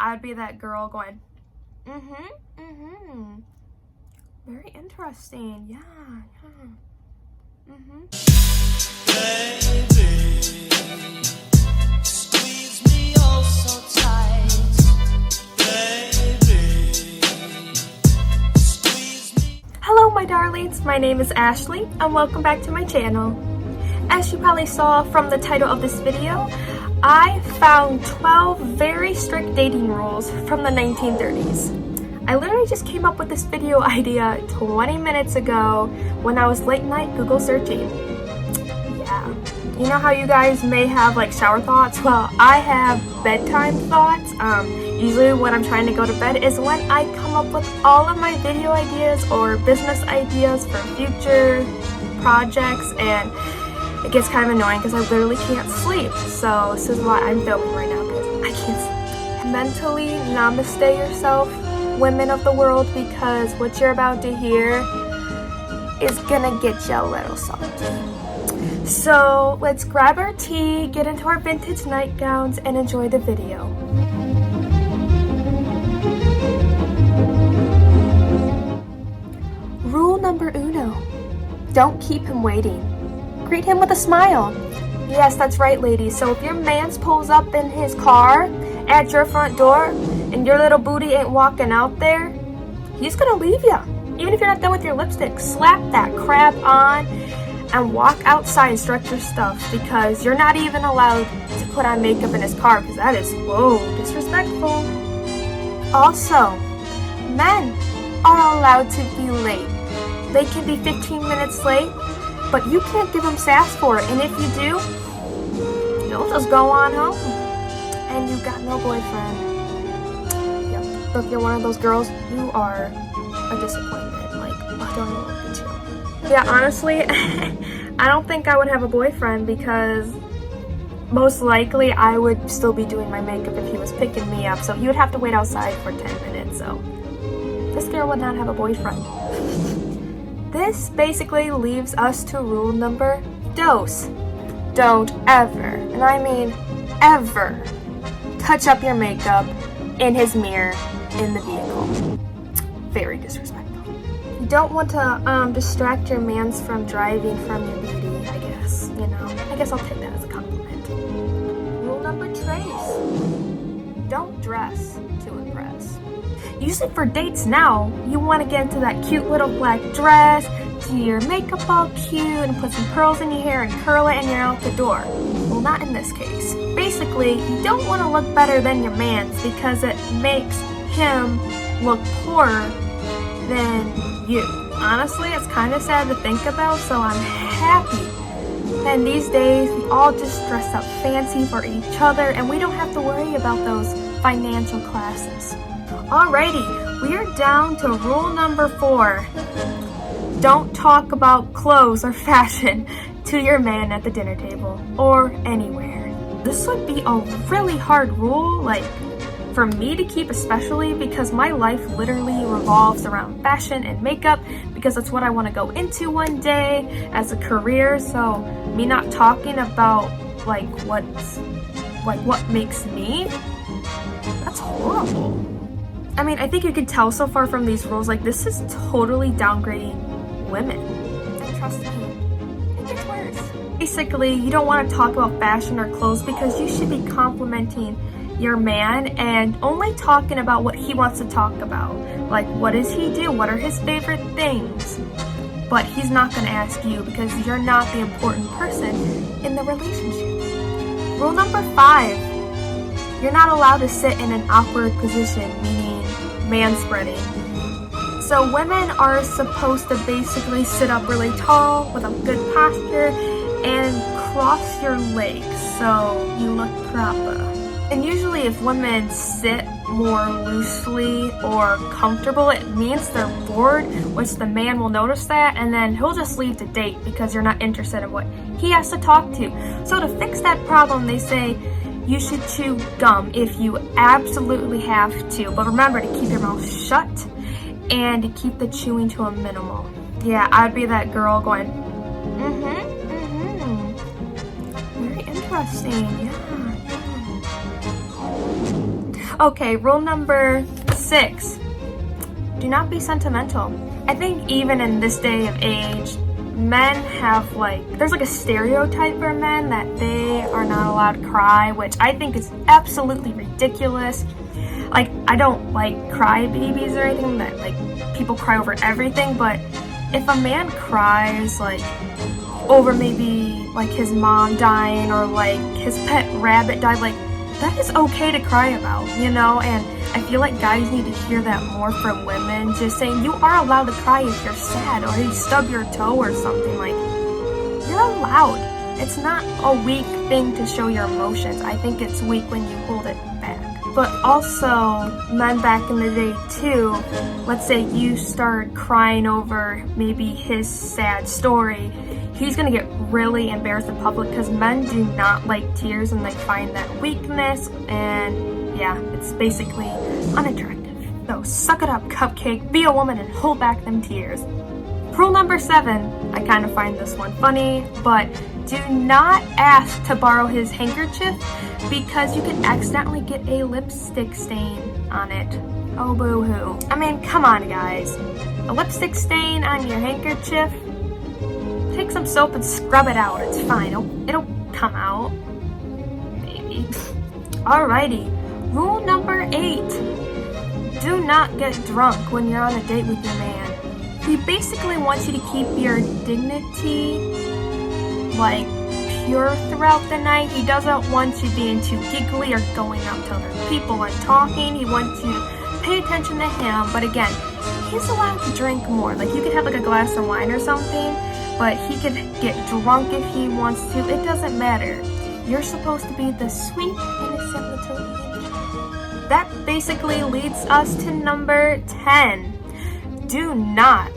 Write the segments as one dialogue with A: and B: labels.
A: I'd be that girl going, very interesting, yeah.
B: Baby, squeeze me oh so tight. Baby, squeeze me.
A: Hello my darlings, my name is Ashley and welcome back to my channel. As you probably saw from the title of this video, I found 12 very strict dating rules from the 1930s. I literally just came up with this video idea 20 minutes ago when I was late night Google searching. Yeah, you know how you guys may have like shower thoughts? Well, I have bedtime thoughts. Usually when I'm trying to go to bed is when I come up with all of my video ideas or business ideas for future projects, and it gets kind of annoying because I literally can't sleep. So this is why I'm filming right now, because I can't sleep. Mentally namaste yourself, women of the world, because what you're about to hear is gonna get you a little salty. So let's grab our tea, get into our vintage nightgowns, and enjoy the video. Rule number uno, don't keep him waiting. Greet him with a smile. Yes, that's right, ladies. So if your man's pulls up in his car at your front door and your little booty ain't walking out there, he's gonna leave you. Even if you're not done with your lipstick, slap that crap on and walk outside and stretch your stuff, because you're not even allowed to put on makeup in his car, because that is, whoa, disrespectful. Also, men are allowed to be late. They can be 15 minutes late, but you can't give them sass for it. And if you do, you'll just go on home and you got no boyfriend. Yep. So if you're one of those girls, you are a disappointment. Like, I don't even look at you. Yeah, honestly, I don't think I would have a boyfriend, because most likely I would still be doing my makeup if he was picking me up. So he would have to wait outside for 10 minutes. So this girl would not have a boyfriend. This basically leaves us to rule number dos. Don't ever, and I mean ever, touch up your makeup in his mirror in the vehicle. Very disrespectful. You don't want to distract your mans from driving from your beauty, I guess. You know, I guess I'll take that as a compliment. Rule number tres, don't dress to impress. Usually for dates now, you want to get into that cute little black dress, do your makeup all cute, and put some pearls in your hair and curl it, and you're out the door. Well, not in this case. Basically, you don't want to look better than your man's, because it makes him look poorer than you. Honestly, it's kind of sad to think about, so I'm happy. And these days, we all just dress up fancy for each other, and we don't have to worry about those financial classes. Alrighty, we are down to rule number 4. Don't talk about clothes or fashion to your man at the dinner table or anywhere. This would be a really hard rule, like for me to keep especially, because my life literally revolves around fashion and makeup, because that's what I want to go into one day as a career. So me not talking about like what makes me, that's horrible. I mean, I think you can tell so far from these rules, like, this is totally downgrading women. And trust me, it gets worse. Basically, you don't want to talk about fashion or clothes, because you should be complimenting your man and only talking about what he wants to talk about. Like, what does he do? What are his favorite things? But he's not going to ask you, because you're not the important person in the relationship. Rule number 5, you're not allowed to sit in an awkward position, meaning manspreading. So women are supposed to basically sit up really tall with a good posture and cross your legs so you look proper. And usually if women sit more loosely or comfortable, it means they're bored, which the man will notice that, and then he'll just leave the date because you're not interested in what he has to talk to. So to fix that problem, they say you should chew gum if you absolutely have to, but remember to keep your mouth shut and to keep the chewing to a minimal. Yeah, I'd be that girl going, very interesting, yeah. Okay, rule number 6. Do not be sentimental. I think even in this day of age, men have there's a stereotype for men that they are not allowed to cry, which I think is absolutely ridiculous. I don't like crybabies or anything that people cry over everything, but if a man cries over maybe his mom dying or his pet rabbit died, that is okay to cry about, and I feel like guys need to hear that more from women, just saying you are allowed to cry if you're sad or you stub your toe or something. You're allowed. It's not a weak thing to show your emotions. I think it's weak when you hold it back. But also, men back in the day too, let's say you start crying over maybe his sad story, he's gonna get really embarrassed in public because men do not like tears and they find that weakness, and yeah, it's basically unattractive. So suck it up, cupcake, be a woman and hold back them tears. Rule number 7, I kind of find this one funny, but do not ask to borrow his handkerchief because you can accidentally get a lipstick stain on it. Oh, boo-hoo. I mean, come on, guys. A lipstick stain on your handkerchief? Take some soap and scrub it out. It's fine. It'll come out. Maybe. Alrighty. Rule number 8. Do not get drunk when you're on a date with your man. He basically wants you to keep your dignity pure throughout the night. He doesn't want you being too giggly or going out to other people and talking. He wants you to pay attention to him, but again, he's allowed to drink more. You could have a glass of wine or something, but he could get drunk if he wants to. It doesn't matter. You're supposed to be the sweet, innocent little angel. That basically leads us to number 10. Do not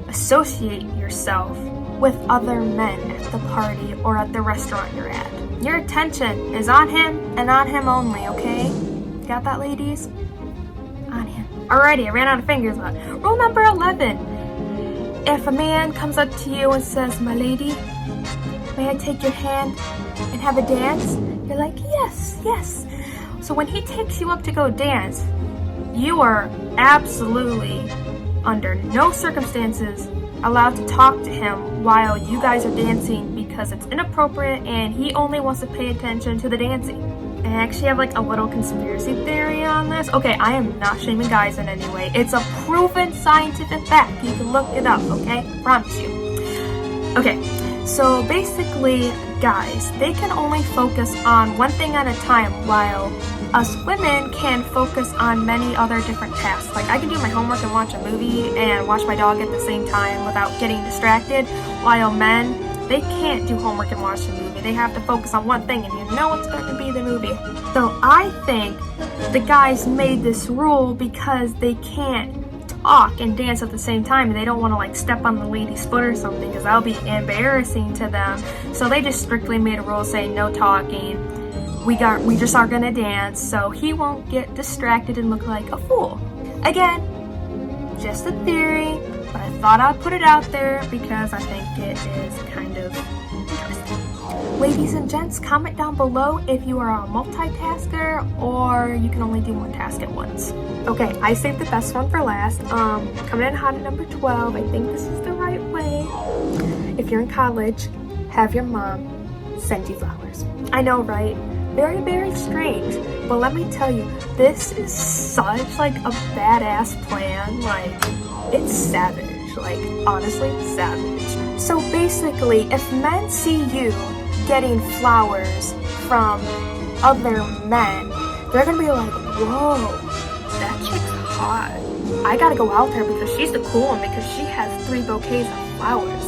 A: associate yourself with other men at the party or at the restaurant you're at. Your attention is on him and on him only, okay? Got that, ladies? On him. Alrighty, I ran out of fingers, but rule number 11. If a man comes up to you and says, "My lady, may I take your hand and have a dance?" You're like, "Yes, yes." So when he takes you up to go dance, you are absolutely, under no circumstances, allowed to talk to him while you guys are dancing because it's inappropriate and he only wants to pay attention to the dancing. I actually have a little conspiracy theory on this. Okay, I am not shaming guys in any way. It's a proven scientific fact. You can look it up, okay? Promise you. Okay, so basically, guys, they can only focus on one thing at a time while us women can focus on many other different tasks. I can do my homework and watch a movie and watch my dog at the same time without getting distracted, while men, they can't do homework and watch a movie. They have to focus on one thing, and you know it's going to be the movie. So I think the guys made this rule because they can't talk and dance at the same time, and they don't want to step on the lady's foot or something because that'll be embarrassing to them. So they just strictly made a rule saying no talking. We just are gonna dance so he won't get distracted and look like a fool. Again, just a theory, but I thought I'd put it out there because I think it is kind of interesting. Ladies and gents, comment down below if you are a multitasker or you can only do one task at once. Okay, I saved the best one for last. Coming in hot at number 12. I think this is the right way. If you're in college, have your mom send you flowers. I know, right? Very, very strange, but let me tell you, this is such a badass plan. It's savage, honestly savage. So basically, if men see you getting flowers from other men, they're gonna be like, "Whoa, that chick's hot. I gotta go out there because she's the cool one because she has 3 bouquets of flowers."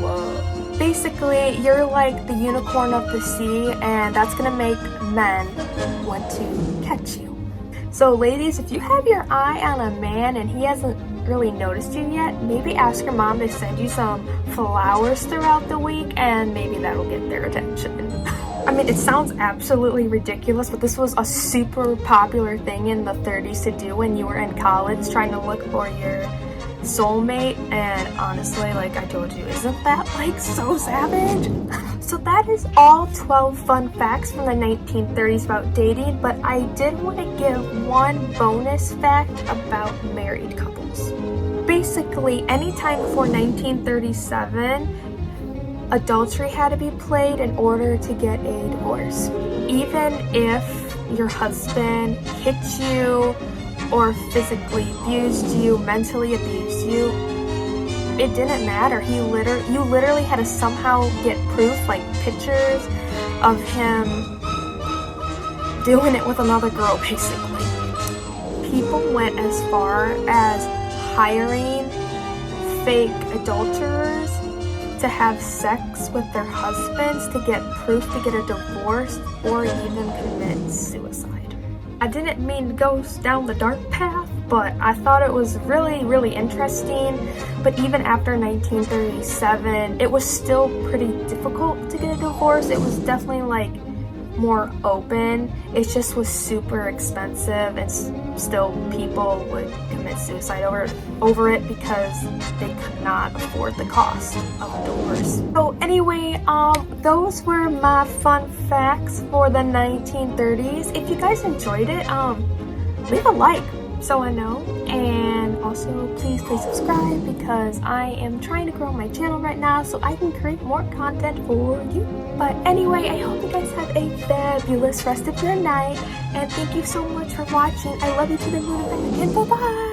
A: Whoa. Basically, you're the unicorn of the sea, and that's gonna make men want to catch you. So ladies, if you have your eye on a man and he hasn't really noticed you yet, maybe ask your mom to send you some flowers throughout the week, and maybe that'll get their attention. I mean, it sounds absolutely ridiculous, but this was a super popular thing in the 30s to do when you were in college trying to look for your soulmate, and honestly, like I told you, isn't that like so savage? So that is all 12 fun facts from the 1930s about dating, but I did want to give one bonus fact about married couples. Basically, anytime before 1937, adultery had to be played in order to get a divorce. Even if your husband hit you or physically abused you, mentally abused you, it didn't matter. You literally had to somehow get proof, like pictures of him doing it with another girl, basically. People went as far as hiring fake adulterers to have sex with their husbands to get proof to get a divorce or even commit suicide. I didn't mean to go down the dark path, but I thought it was really, really interesting. But even after 1937, it was still pretty difficult to get a divorce. It was definitely like more open. It just was super expensive, and still people would commit suicide over it because they could not afford the cost of a divorce. So anyway, those were my fun facts for the 1930s. If you guys enjoyed it, leave a like so I know, and also please subscribe because I am trying to grow my channel right now so I can create more content for you. But anyway, I hope you guys have a fabulous rest of your night, and thank you so much for watching. I love you to the moon and back again. Bye bye.